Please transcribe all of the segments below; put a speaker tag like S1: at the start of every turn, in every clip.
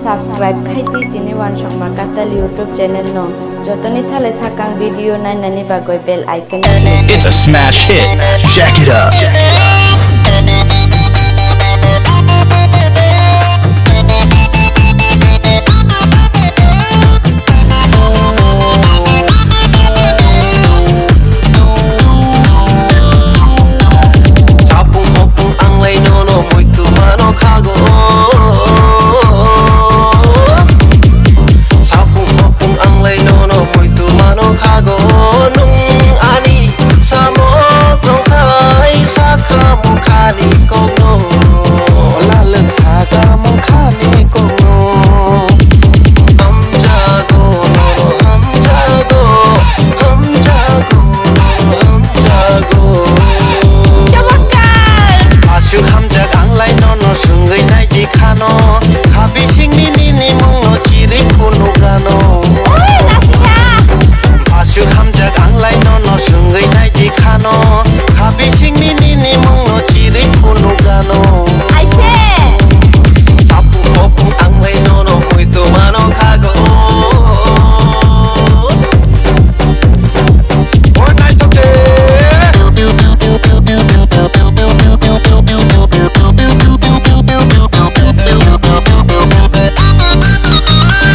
S1: subscribe khai ti chini wan songma katal YouTube channel no jotoni sale sakang video nainani bagoi bell icon.
S2: It's a smash hit. Jack it up.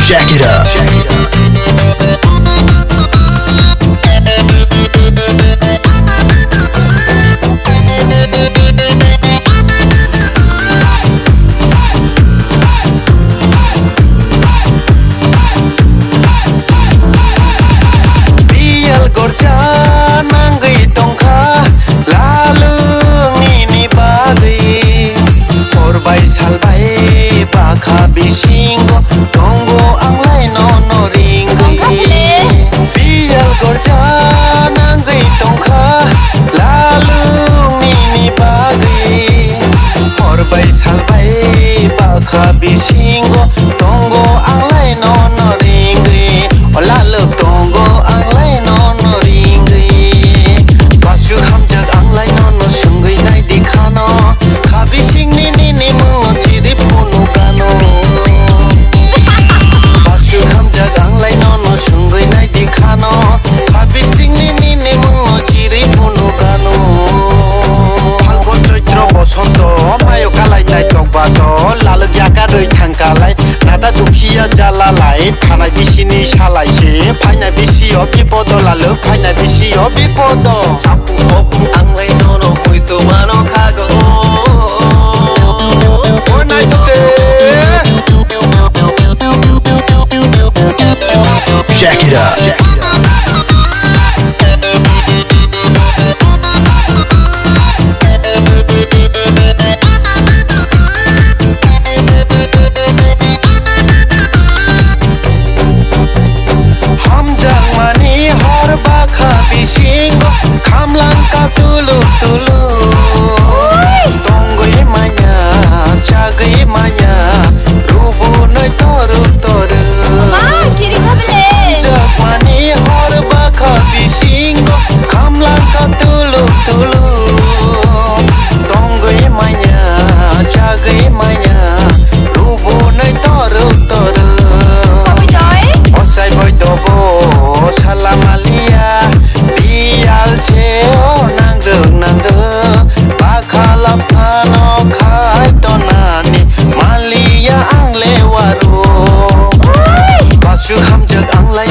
S2: Jack it up.
S3: Bial gorja nangai tongkha lalung ni bagai orbai salbai bakha bisingo tongo anglai no ringai bial gorja nangai tongkha lalung ni bagai orbai salbai bakha bisingo tongo anglai no ringai olaluk tongo anglai no ringai basu khamjak anglai no sungai nai dikhano khabi singni ni mungo chiri phunu kano basu khamjak anglai no sungai nai dikhano khabi singni ni mungo chiri phunu kano phalgon chaitra bosonto mayo kalai nai tokbato laluk yaka roi thangkalai nada dukhiya jala lai thanai bisini salai se phaina bisio bipodo laluk phaina bisio bipodo sapu opung anglai no muito mano khago ornai tote
S2: Jack it up.
S3: Bisingo kamlang ka tulu tonggoi maya chagai maya rubu noi toru
S1: Ma kiri bhabile
S3: jakmani hor bakha bisingo kamlang ka tulu tonggoi maya chagai maya rubu noi toru osai boy dobo salamalia cheo nangreng bakhalap sano khai tonani malia angle waru basu khamjak anglai